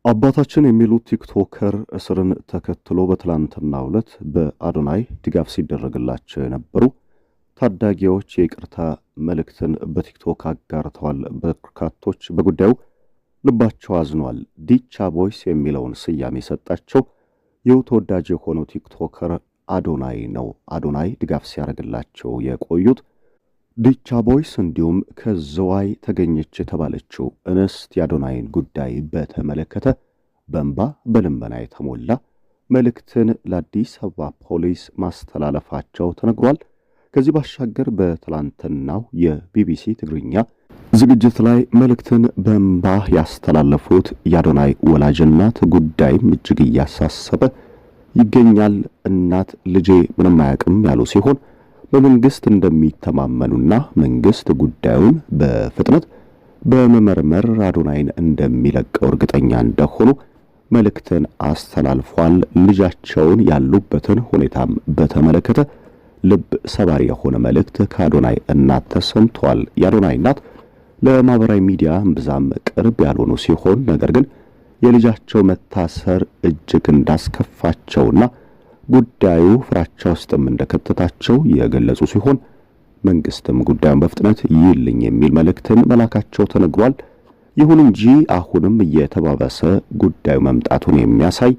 አባታችን የሚሉት ቲክቶከር እስርን ተከትሎ በትላንትናው ዕለት በአዶናይ ድጋፍ ሲደረግላቸው የነበሩ ታዳጊዎች የይቅርታ መልእክትን በቲክቶክ አጋርተዋል። በርካቶች በጉዳዩ ልባቸው አዝኗል። ዲቻ ቦይስ የሚለውን ስያሜ የሰጣቸው ይህ ተወዳጅ የሆነው ቲክቶከር አዶናይ ነው። አዶናይ ድጋፍ ሲያደርግላቸው የቆዩት ዲቻ ቦይስ እንዲሁም ከዘዋይ ተገኘች የተባለችው እንስት የአዶናይን ጉዳይ በተመለከተ በእንባ በልመና የተሞላ መልእክትን ለአዲስ አበባ ፖሊስ ማስተላለፋቸው ተነግሯል። ከዚህ ባሻገር በትላንትናው የቢቢሲ ትግርኛ ዝግጅት ላይ መልእክትን በእንባ ያስተላለፉት የአዶናይ ወላጅ እናት ጉዳይም እጅግ እያሳሰበ ይገኛል። እናት ልጄ ምንም አያውቅም ያሉ ሲሆን በመንግስት እንደሚተማመኑና መንግስት ጉዳዩን በፍጥነት በመመርመር አዶናይን እንደሚለቀው እርግጠኛ እንደሆኑ መልእክትን አስተላልፏል። ልጃቸውን ያሉበትን ሁኔታም በተመለከተ ልብ ሰባሪ የሆነ መልእክት ከአዶናይ እናት ተሰምቷል። የአዶናይ እናት ለማህበራዊ ሚዲያ እምብዛም ቅርብ ያልሆኑ ሲሆን ነገር ግን የልጃቸው መታሰር እጅግ እንዳስከፋቸውና ጉዳዩ ፍራቻ ውስጥም እንደከተታቸው የገለጹ ሲሆን መንግስትም ጉዳዩን በፍጥነት ይልኝ የሚል መልእክትን መላካቸው ተነግሯል። ይሁን እንጂ አሁንም እየተባባሰ ጉዳዩ መምጣቱን የሚያሳይ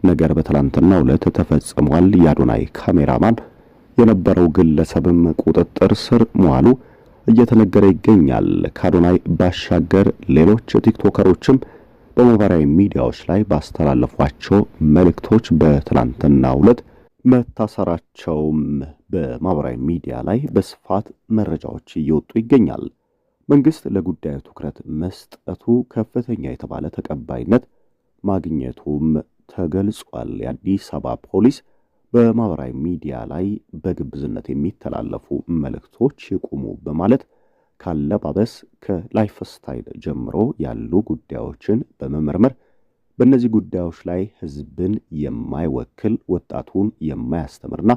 ነገር በትላንትናው ዕለት ተፈጽሟል። የአዶናይ ካሜራማን የነበረው ግለሰብም ቁጥጥር ስር መዋሉ እየተነገረ ይገኛል። ከአዶናይ ባሻገር ሌሎች ቲክቶከሮችም በማህበራዊ ሚዲያዎች ላይ ባስተላለፏቸው መልእክቶች በትላንትናው ዕለት መታሰራቸውም በማህበራዊ ሚዲያ ላይ በስፋት መረጃዎች እየወጡ ይገኛል። መንግስት ለጉዳዩ ትኩረት መስጠቱ ከፍተኛ የተባለ ተቀባይነት ማግኘቱም ተገልጿል። የአዲስ አበባ ፖሊስ በማህበራዊ ሚዲያ ላይ በግብዝነት የሚተላለፉ መልእክቶች ይቁሙ በማለት ካለባበስ ከላይፍ ስታይል ጀምሮ ያሉ ጉዳዮችን በመመርመር በእነዚህ ጉዳዮች ላይ ህዝብን የማይወክል ወጣቱን የማያስተምርና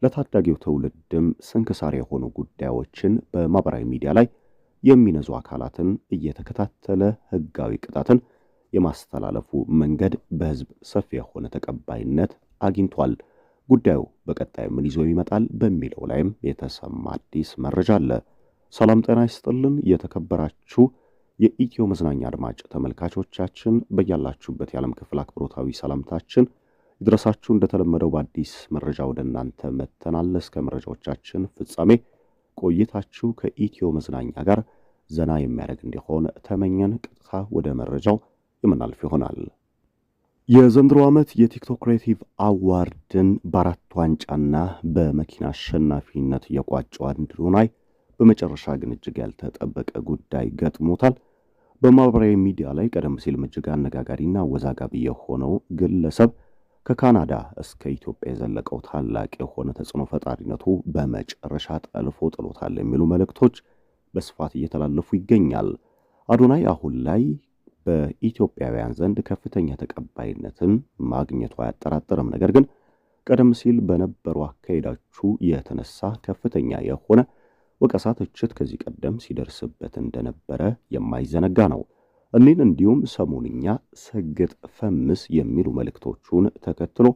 ለታዳጊው ትውልድም ስንክሳር የሆኑ ጉዳዮችን በማህበራዊ ሚዲያ ላይ የሚነዙ አካላትን እየተከታተለ ህጋዊ ቅጣትን የማስተላለፉ መንገድ በህዝብ ሰፊ የሆነ ተቀባይነት አግኝቷል። ጉዳዩ በቀጣይ ምን ይዞ ይመጣል በሚለው ላይም የተሰማ አዲስ መረጃ አለ። ሰላም ጤና ይስጥልን። የተከበራችሁ የኢትዮ መዝናኛ አድማጭ ተመልካቾቻችን በያላችሁበት የዓለም ክፍል አክብሮታዊ ሰላምታችን ይድረሳችሁ። እንደተለመደው በአዲስ መረጃ ወደ እናንተ መጥተናል። እስከ መረጃዎቻችን ፍጻሜ ቆይታችሁ ከኢትዮ መዝናኛ ጋር ዘና የሚያደርግ እንዲሆን ተመኘን። ቀጥታ ወደ መረጃው የምናልፍ ይሆናል። የዘንድሮ ዓመት የቲክቶክ ክሬቲቭ አዋርድን በአራት ዋንጫና በመኪና አሸናፊነት የቋጨው አዶናይ በመጨረሻ ግን እጅግ ያልተጠበቀ ጉዳይ ገጥሞታል። በማህበራዊ ሚዲያ ላይ ቀደም ሲል እጅግ አነጋጋሪና አወዛጋቢ የሆነው ግለሰብ ከካናዳ እስከ ኢትዮጵያ የዘለቀው ታላቅ የሆነ ተጽዕኖ ፈጣሪነቱ በመጨረሻ ጠልፎ ጥሎታል የሚሉ መልእክቶች በስፋት እየተላለፉ ይገኛል። አዶናይ አሁን ላይ በኢትዮጵያውያን ዘንድ ከፍተኛ ተቀባይነትን ማግኘቱ አያጠራጥርም። ነገር ግን ቀደም ሲል በነበሩ አካሄዳቹ የተነሳ ከፍተኛ የሆነ ወቀሳ፣ ትችት ከዚህ ቀደም ሲደርስበት እንደነበረ የማይዘነጋ ነው። እኒን እንዲሁም ሰሞንኛ ሰግጥ ፈምስ የሚሉ መልእክቶቹን ተከትሎ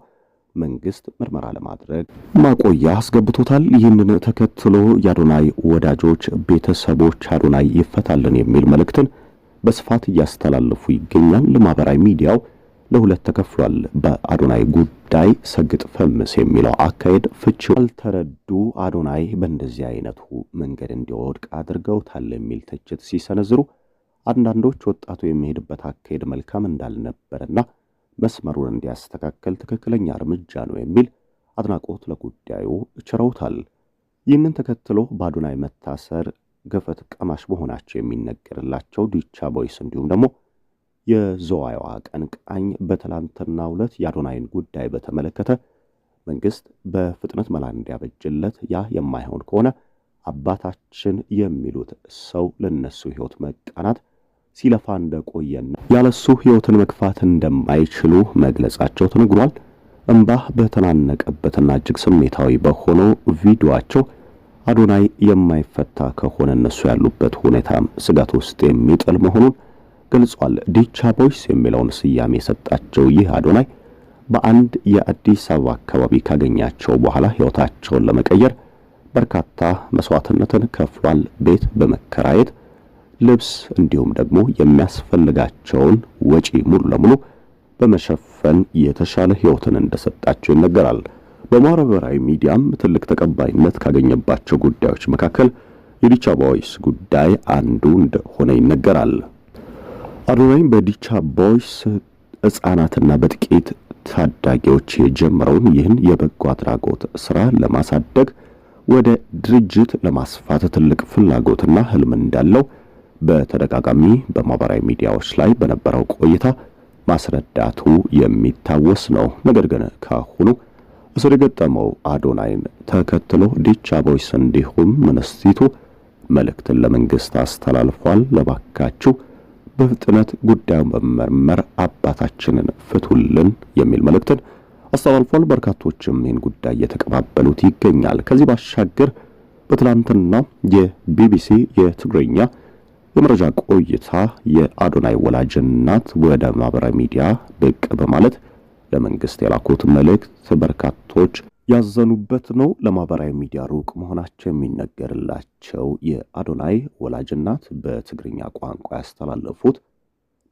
መንግስት ምርመራ ለማድረግ ማቆያ አስገብቶታል። ይህንን ተከትሎ የአዶናይ ወዳጆች፣ ቤተሰቦች አዶናይ ይፈታልን የሚል መልእክትን በስፋት እያስተላለፉ ይገኛል። ማህበራዊ ሚዲያው ለሁለት ተከፍሏል። በአዶናይ ጉዳይ ሰግጥ ፈምስ የሚለው አካሄድ ፍቺው ያልተረዱ አዶናይ በእንደዚህ አይነቱ መንገድ እንዲወድቅ አድርገውታል የሚል ትችት ሲሰነዝሩ፣ አንዳንዶች ወጣቱ የሚሄድበት አካሄድ መልካም እንዳልነበረና መስመሩን እንዲያስተካከል ትክክለኛ እርምጃ ነው የሚል አድናቆት ለጉዳዩ ችረውታል። ይህንን ተከትሎ በአዶናይ መታሰር ገፈት ቀማሽ መሆናቸው የሚነገርላቸው ዲቻ ቦይስ እንዲሁም ደግሞ የዘዋይዋ ቀንቃኝ በትላንትናው ዕለት የአዶናይን ጉዳይ በተመለከተ መንግስት በፍጥነት መላ እንዲያበጅለት፣ ያ የማይሆን ከሆነ አባታችን የሚሉት ሰው ለነሱ ህይወት መቃናት ሲለፋ እንደቆየና ያለሱ ህይወትን መግፋት እንደማይችሉ መግለጻቸው ተነግሯል። እንባ በተናነቀበትና እጅግ ስሜታዊ በሆነው ቪዲዮአቸው አዶናይ የማይፈታ ከሆነ እነሱ ያሉበት ሁኔታም ስጋት ውስጥ የሚጥል መሆኑን ገልጿል። ዲቻ ቦይስ የሚለውን ስያሜ የሰጣቸው ይህ አዶናይ በአንድ የአዲስ አበባ አካባቢ ካገኛቸው በኋላ ሕይወታቸውን ለመቀየር በርካታ መስዋዕትነትን ከፍሏል። ቤት በመከራየት ልብስ እንዲሁም ደግሞ የሚያስፈልጋቸውን ወጪ ሙሉ ለሙሉ በመሸፈን የተሻለ ሕይወትን እንደሰጣቸው ይነገራል። በማህበራዊ ሚዲያም ትልቅ ተቀባይነት ካገኘባቸው ጉዳዮች መካከል የዲቻ ቦይስ ጉዳይ አንዱ እንደሆነ ይነገራል። አዶናይ በዲቻ ቦይስ ሕፃናትና በጥቂት ታዳጊዎች የጀመረውን ይህን የበጎ አድራጎት ስራ ለማሳደግ ወደ ድርጅት ለማስፋት ትልቅ ፍላጎትና ህልም እንዳለው በተደጋጋሚ በማህበራዊ ሚዲያዎች ላይ በነበረው ቆይታ ማስረዳቱ የሚታወስ ነው። ነገር ግን ካሁኑ እስር የገጠመው አዶናይን ተከትሎ ዲቻ ቦይስ እንዲሁም ሚኒስትሪቱ መልእክትን ለመንግስት አስተላልፏል። ለባካችሁ በፍጥነት ጉዳዩን በመመርመር አባታችንን ፍቱልን የሚል መልእክትን አስተላልፏል። በርካቶችም ይህን ጉዳይ እየተቀባበሉት ይገኛል። ከዚህ ባሻገር በትላንትና የቢቢሲ የትግርኛ የመረጃ ቆይታ የአዶናይ ወላጅ እናት ወደ ማህበራዊ ሚዲያ ብቅ በማለት ለመንግስት የላኩት መልእክት በርካቶች ያዘኑበት ነው። ለማህበራዊ ሚዲያ ሩቅ መሆናቸው የሚነገርላቸው የአዶናይ ወላጅ እናት በትግርኛ ቋንቋ ያስተላለፉት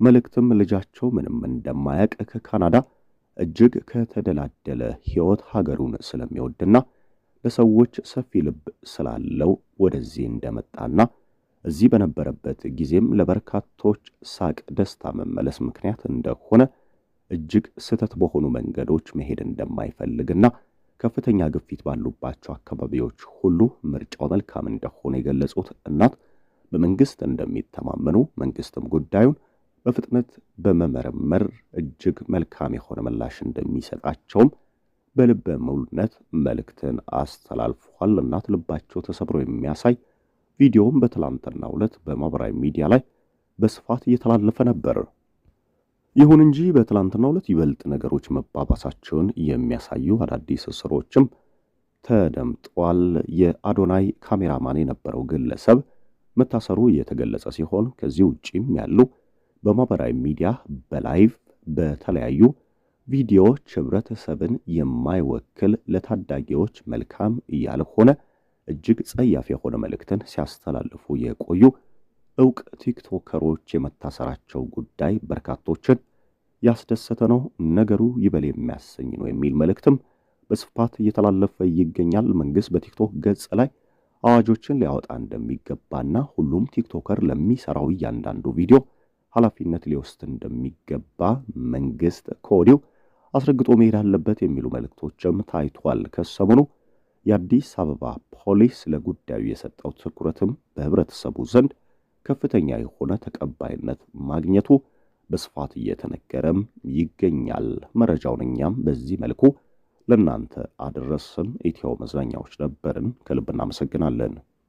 መልእክትም ልጃቸው ምንም እንደማያውቅ ከካናዳ እጅግ ከተደላደለ ሕይወት ሀገሩን ስለሚወድና ለሰዎች ሰፊ ልብ ስላለው ወደዚህ እንደመጣና እዚህ በነበረበት ጊዜም ለበርካቶች ሳቅ፣ ደስታ መመለስ ምክንያት እንደሆነ እጅግ ስህተት በሆኑ መንገዶች መሄድ እንደማይፈልግና ከፍተኛ ግፊት ባሉባቸው አካባቢዎች ሁሉ ምርጫው መልካም እንደሆነ የገለጹት እናት በመንግስት እንደሚተማመኑ መንግስትም ጉዳዩን በፍጥነት በመመርመር እጅግ መልካም የሆነ ምላሽ እንደሚሰጣቸውም በልበ ሙሉነት መልእክትን አስተላልፏል። እናት ልባቸው ተሰብሮ የሚያሳይ ቪዲዮም በትላንትናው ዕለት በማህበራዊ ሚዲያ ላይ በስፋት እየተላለፈ ነበር። ይሁን እንጂ በትላንትናው ዕለት ይበልጥ ነገሮች መባባሳቸውን የሚያሳዩ አዳዲስ እስሮችም ተደምጧል። የአዶናይ ካሜራማን የነበረው ግለሰብ መታሰሩ የተገለጸ ሲሆን ከዚህ ውጪም ያሉ በማህበራዊ ሚዲያ በላይቭ በተለያዩ ቪዲዮዎች ህብረተሰብን የማይወክል ለታዳጊዎች መልካም ያልሆነ እጅግ ጸያፍ የሆነ መልእክትን ሲያስተላልፉ የቆዩ ዕውቅ ቲክቶከሮች የመታሰራቸው ጉዳይ በርካቶችን ያስደሰተ ነው። ነገሩ ይበል የሚያሰኝ ነው የሚል መልእክትም በስፋት እየተላለፈ ይገኛል። መንግስት በቲክቶክ ገጽ ላይ አዋጆችን ሊያወጣ እንደሚገባና ሁሉም ቲክቶከር ለሚሰራው እያንዳንዱ ቪዲዮ ኃላፊነት ሊወስድ እንደሚገባ መንግስት ከወዲሁ አስረግጦ መሄድ አለበት የሚሉ መልእክቶችም ታይቷል። ከሰሞኑ የአዲስ አበባ ፖሊስ ለጉዳዩ የሰጠው ትኩረትም በህብረተሰቡ ዘንድ ከፍተኛ የሆነ ተቀባይነት ማግኘቱ በስፋት እየተነገረም ይገኛል። መረጃውን እኛም በዚህ መልኩ ለእናንተ አደረስን። ኢትዮ መዝናኛዎች ነበርን። ከልብ እናመሰግናለን።